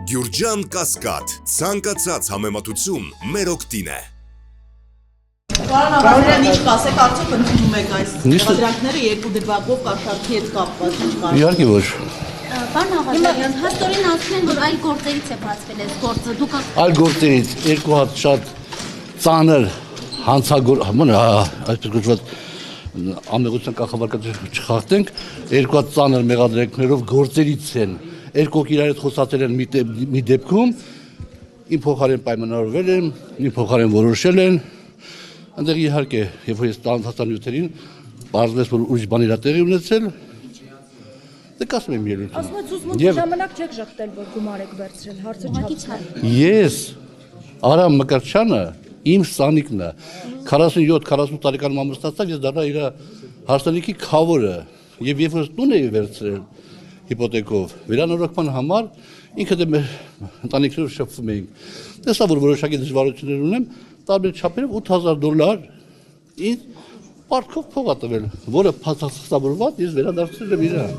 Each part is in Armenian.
Գյուրջան Կասկադ, ցանկացած համեմատություն մեր օգտին է։ Պարոն ինչ կասեք, արդյոք ընդունում եք այս մեղադրանքները երկու դրվագով կաշառքի հետ կապված ինչ կար։ Իհարկե ոչ։ Պարոն Աղազարյան, հաստորեն ասում են, որ այլ գործերից է բացվել այս գործը, դուք Այլ գործերից երկու հատ շատ ծանր այսպես կոչված ամեղության կախավարկած չխախտենք, երկու հատ ծանր մեղադրանքներով գործերից են, երկու իրար հետ խոսացել են մի դեպքում, իմ փոխարեն պայմանավորվել են, իմ փոխարեն որոշել են, այնտեղ իհարկե, երբ որ ես տանթաստանյութերին, պարզվեց, որ ուրիշ բան իրա տեղի ունեցել, դե կասում եմ ելույթ։ Ասում եք զուզմունքի ժամանակ չեք ժխտել, որ գումար եք վերցրել, հարցը չափ։ Ես Արամ Մկրտչյանը իմ սանիկն է 47-48 տարեկանում ամուսնացավ, ես դառա իր հարսանիքի քավորը եւ երբ որ տուն էի վերցրել հիպոթեկով վերանորոգման համար ինքը դե մեր ընտանիքներով շփվում էինք տեսա որ որոշակի դժվարություններ ունեմ տարբեր չափերով $8000 ինձ պարտքով փող ա տվել որը փաստացավորված ես վերադարձրել եմ իրան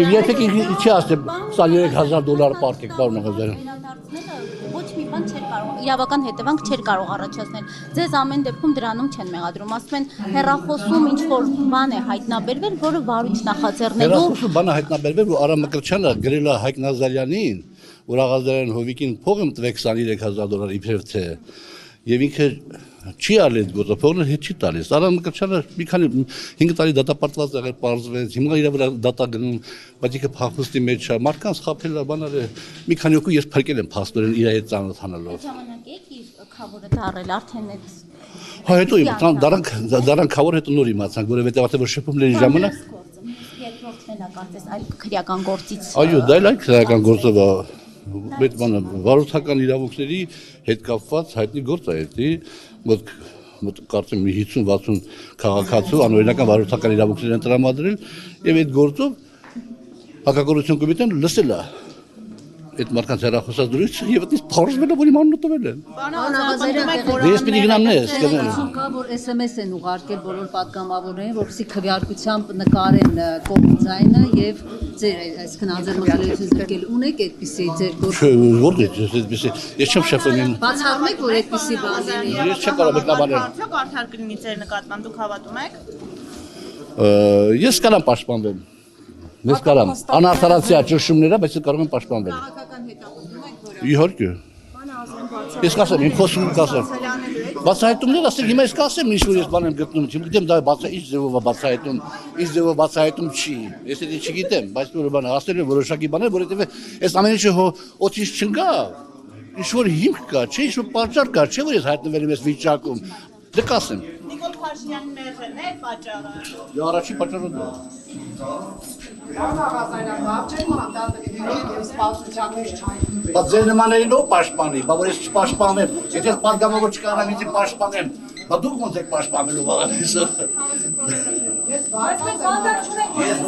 եւ եթե չի ասեմ $23000 պարտք եք պարոն Աղազարյան ոչ մի բան չէր կարող, իրավական հետևանք չէր կարող առաջացնել։ Ձեզ ամեն դեպքում դրանում չեն մեղադրում, ասում են հեռախոսում ինչ որ բան է հայտնաբերվել, որը վարույթ նախաձեռնելու։ Հեռախոսում բան է հայտնաբերվել, որ Արամ Մկրտչյանը գրել է Հայկ Նազարյանին, որ Աղազարյան Հովիկին փող եմ տվել $23000 իբրև թե եւ ինքը չի արել այդ գործը, փողը հետ չի տալիս։ Արամ Մկրտչյանը մի քանի 5 տարի դատապարտված եղել, պարզվեց, հիմա իր վրա դատա գնում, բայց ինքը փախուստի մեջ է, մարդկանց խաբել է, բան արել։ Մի քանի օկու ես փրկել եմ փաստորեն իր հետ ծանոթանալով։ Ժամանակ եք իր քավորը դարել արդեն այդ։ Հա հետո դարան քավոր հետո նոր իմացանք, որովհետեւ արդեն որ շփումների ժամանակ Երկրորդն էլ է կարծես այլ քրեական գործից։ Այո, դա էլ քրեական գործով է։ Այդ բանը վարորդական իրավունքների հետ կապված հայտնի գործ է էլի մոտ կարծեմ 50-60 քաղաքացու անօրինական վարորդական իրավունքներ են տրամադրել եւ այդ գործով հակագործություն կոմիտեն լսել է այդ մարդկանց հեռախոսած դրույթը եւ այդպես փորձվել է որ իմ անունը տվել են։ Պարոն Աղազարյան, Ես պիտի գնամ նես, Կա որ SMS են ուղարկել բոլոր պատգամավորներին, որպեսզի քվեարկությամբ նկարեն կողմձայնը եւ ձեր այսքան անձեռնմխելիություն զրկել ունեք այդպիսի ձեր գործ։ Որտե՞ղ է այդպեսի։ Ես չեմ շփվում։ Բացառում եք որ այդպիսի բան լինի։ Ես չեմ կարող մեկնաբանել։ Արդյոք արդար կլինի ձեր նկատմամբ, դուք հավատում եք։ Ես կարող եմ պաշտպանվել։ Ես կարող եմ անարդարացիա ճնշումները, բայց ես կարող եմ պաշտպանվել։ Քաղաքական հետապնդում եք որ Իհարկե։ Ես կասեմ, իմ խոսում կասեմ։ Բացահայտումներ ասել, հիմա ես կասեմ, ինչ որ ես բան եմ գտնում, չգիտեմ դա ինչ ձևով է բացահայտում, ինչ ձևով բացահայտում չի։ Ես դա չգիտեմ, բայց որ բան ասել են որոշակի բաներ, որովհետև այս ամեն ինչը օծից չընկա։ Ինչ որ հիմք կա, չէ, ինչ որ պատճառ կա, չէ որ ես հայտնվել եմ այս վիճակում։ Դե կասեմ։ Նիկոլ Փաշինյանի մեղրն է պատճառը։ Դե առաջի պատճառը դա։ Բայց ձեր նմաներին ով պաշտպանի, բա որ ես չպաշտպանեմ, եթե պատգամավոր չկարանամ ինձ պաշտպանեմ, բա դուք ոնց եք պաշտպանելու վաղանիսը։ Ես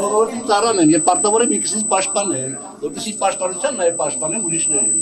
բոլորի ծառան եմ, եւ պարտավոր եմ ինքս ինձ պաշտպանել, որպեսզի պաշտպանության նաև պաշտպանեմ ուրիշներին։